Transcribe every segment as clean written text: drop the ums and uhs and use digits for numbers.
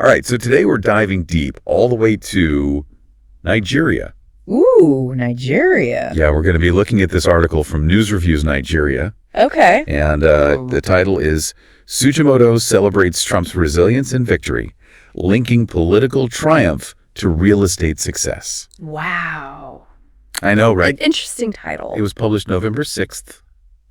All right, so today we're diving deep all the way to Nigeria. Ooh, Nigeria. Yeah, we're going to be looking at this article from News Reviews Nigeria. Okay. And the title is Sujimoto Celebrates Trump's Resilience and Victory, Linking Political Triumph to Real Estate Success. Wow. I know, right? Interesting title. It was published November 6th,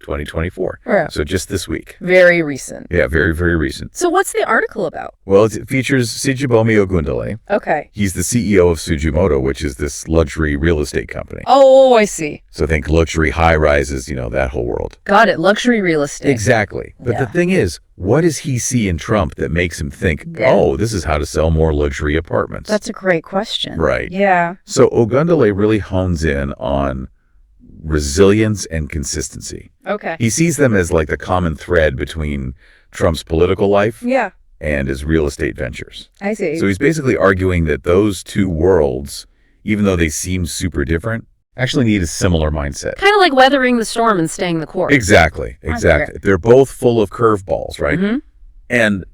2024. Yeah. So just this week. Very recent. Yeah, very, very recent. So what's the article about? Well, it features Sijibomi Ogundele. Okay. He's the CEO of Sujimoto, which is this luxury real estate company. Oh, I see. So think luxury high-rises, that whole world. Got it. Luxury real estate. Exactly. But the thing is, what does he see in Trump that makes him think, this is how to sell more luxury apartments? That's a great question. Right. Yeah. So Ogundele really hones in on resilience and consistency. Okay. He sees them as like the common thread between Trump's political life and his real estate ventures. I see. So he's basically arguing that those two worlds, even though they seem super different, actually need a similar mindset. Kind of like weathering the storm and staying the course. Exactly. They're both full of curveballs, right? Mm-hmm. And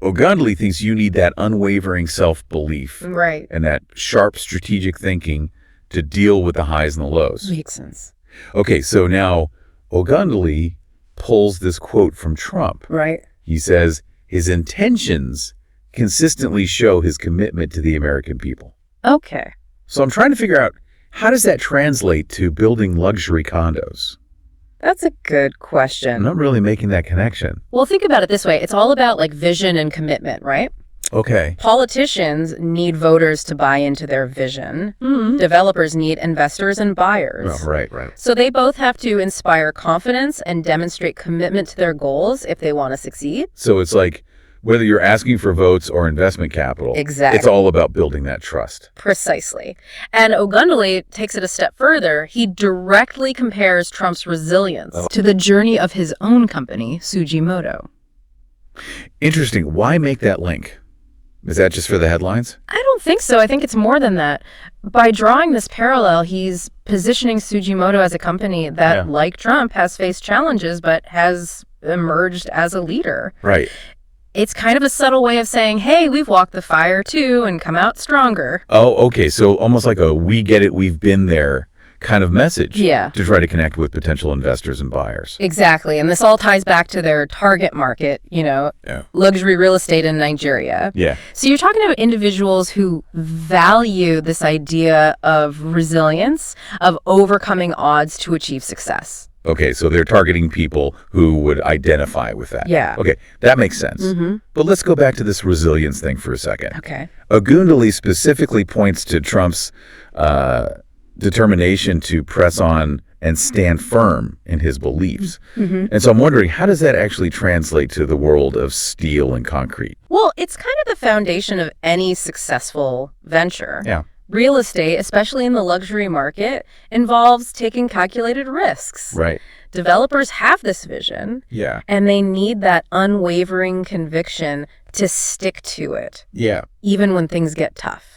Ogundele thinks you need that unwavering self-belief and that sharp strategic thinking to deal with the highs and the lows. Makes sense. Okay, so now Ogundele pulls this quote from Trump. Right. He says, his intentions consistently show his commitment to the American people. Okay. So I'm trying to figure out, how does that translate to building luxury condos? That's a good question. I'm not really making that connection. Well, think about it this way. It's all about like vision and commitment, right? Okay. Politicians need voters to buy into their vision. Mm-hmm. Developers need investors and buyers. Oh, right. So they both have to inspire confidence and demonstrate commitment to their goals if they want to succeed. So it's like whether you're asking for votes or investment capital, exactly, it's all about building that trust. Precisely. And Ogundele takes it a step further. He directly compares Trump's resilience to the journey of his own company, Sujimoto. Interesting. Why make that link? Is that just for the headlines? I don't think so. I think it's more than that. By drawing this parallel, he's positioning Sujimoto as a company that, like Trump, has faced challenges but has emerged as a leader. Right. It's kind of a subtle way of saying, hey, we've walked the fire too and come out stronger. Oh, okay. So almost like a we get it, we've been there kind of message to try to connect with potential investors and buyers. Exactly. And this all ties back to their target market, luxury real estate in Nigeria. Yeah. So you're talking about individuals who value this idea of resilience, of overcoming odds to achieve success. Okay, so they're targeting people who would identify with that. Yeah. Okay, that makes sense. Mm-hmm. But let's go back to this resilience thing for a second. Okay. Ogundele specifically points to Trump's determination to press on and stand firm in his beliefs. Mm-hmm. And so I'm wondering, how does that actually translate to the world of steel and concrete? Well, it's kind of the foundation of any successful venture. Yeah. Real estate, especially in the luxury market, involves taking calculated risks. Right. Developers have this vision. Yeah. And they need that unwavering conviction to stick to it. Yeah. Even when things get tough.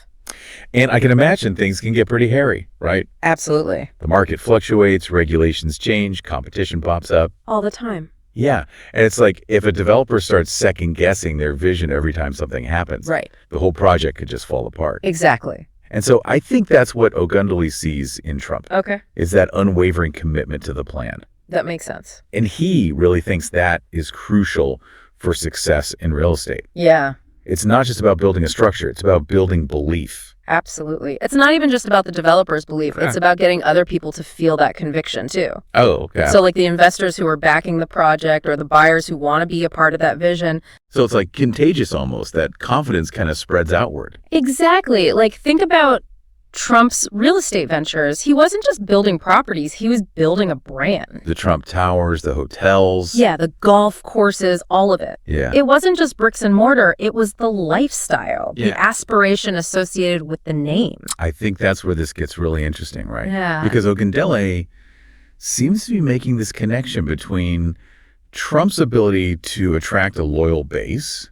And I can imagine things can get pretty hairy, right? Absolutely. The market fluctuates, regulations change, competition pops up. All the time. Yeah. And it's like if a developer starts second guessing their vision every time something happens, the whole project could just fall apart. Exactly. And so I think that's what Ogundele sees in Trump. Okay. Is that unwavering commitment to the plan. That makes sense. And he really thinks that is crucial for success in real estate. Yeah. It's not just about building a structure. It's about building belief. Absolutely. It's not even just about the developer's belief. It's about getting other people to feel that conviction too. Oh, okay. So like the investors who are backing the project or the buyers who want to be a part of that vision. So it's like contagious almost. That confidence kind of spreads outward. Exactly. Like think about Trump's real estate ventures. He wasn't just building properties, he was building a brand. The Trump Towers, the hotels. Yeah, the golf courses, all of it. Yeah. It wasn't just bricks and mortar, it was the lifestyle, the aspiration associated with the name. I think that's where this gets really interesting, right? Yeah. Because Ogundele seems to be making this connection between Trump's ability to attract a loyal base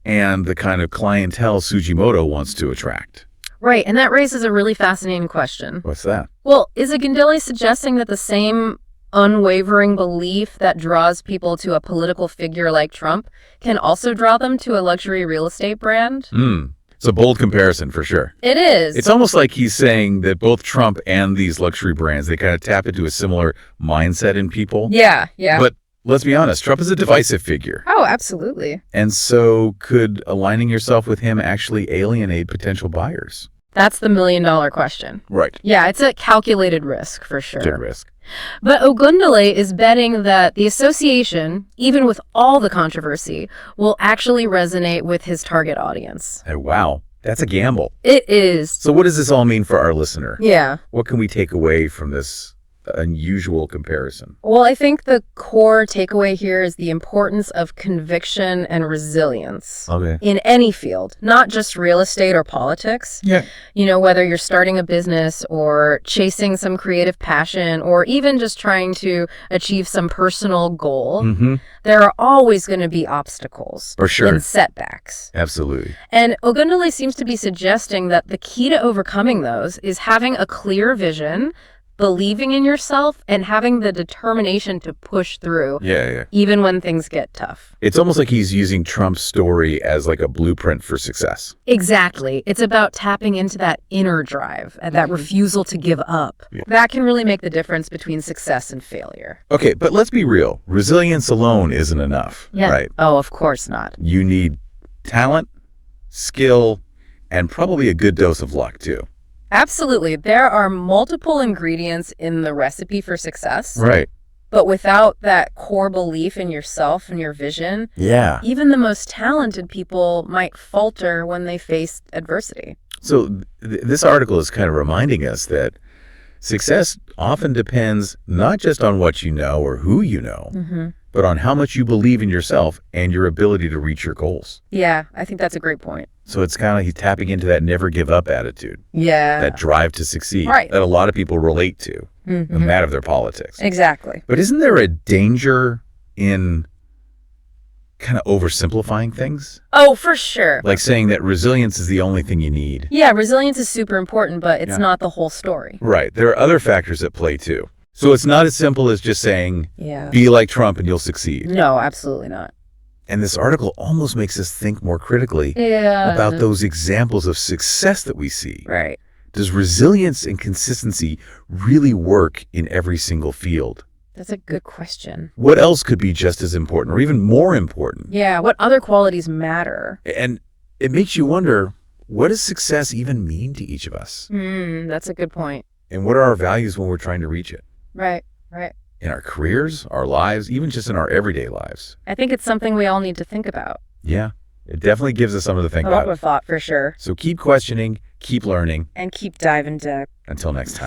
and the kind of clientele Sujimoto wants to attract. Right, and that raises a really fascinating question. What's that? Well, is Ogundele suggesting that the same unwavering belief that draws people to a political figure like Trump can also draw them to a luxury real estate brand. It's a bold comparison for sure. It is. It's almost like he's saying that both Trump and these luxury brands, they kind of tap into a similar mindset in people. Yeah. But let's be honest, Trump is a divisive figure. Oh, absolutely. And so could aligning yourself with him actually alienate potential buyers? That's the million-dollar question. Right. Yeah, it's a calculated risk for sure. Big risk. But Ogundele is betting that the association, even with all the controversy, will actually resonate with his target audience. Oh, wow. That's a gamble. It is. So what does this all mean for our listener? Yeah. What can we take away from this unusual comparison? Well, I think the core takeaway here is the importance of conviction and resilience in any field, not just real estate or politics. Yeah. You know, whether you're starting a business or chasing some creative passion or even just trying to achieve some personal goal, there are always going to be obstacles and setbacks. Absolutely. And Ogundele seems to be suggesting that the key to overcoming those is having a clear vision, believing in yourself, and having the determination to push through, even when things get tough. It's almost like he's using Trump's story as like a blueprint for success. Exactly. It's about tapping into that inner drive and that refusal to give up. Yeah. That can really make the difference between success and failure. Okay, but let's be real. Resilience alone isn't enough, right? Oh, of course not. You need talent, skill, and probably a good dose of luck, too. Absolutely. There are multiple ingredients in the recipe for success. Right. But without that core belief in yourself and your vision, even the most talented people might falter when they face adversity. So this article is kind of reminding us that success often depends not just on what you know or who you know, but on how much you believe in yourself and your ability to reach your goals. Yeah, I think that's a great point. So it's kind of he's tapping into that never give up attitude. Yeah. That drive to succeed. Right. That a lot of people relate to, no matter their politics. Exactly. But isn't there a danger in kind of oversimplifying things? Oh, for sure. Like saying that resilience is the only thing you need. Yeah, resilience is super important, but it's not the whole story. Right. There are other factors at play too. So it's not as simple as just saying, be like Trump and you'll succeed. No, absolutely not. And this article almost makes us think more critically about those examples of success that we see. Right. Does resilience and consistency really work in every single field? That's a good question. What else could be just as important or even more important? Yeah, what other qualities matter? And it makes you wonder, what does success even mean to each of us? That's a good point. And what are our values when we're trying to reach it? Right. In our careers, our lives, even just in our everyday lives. I think it's something we all need to think about. Yeah, it definitely gives us something to think about. A lot of thought, for sure. So keep questioning, keep learning. And keep diving deep. Until next time.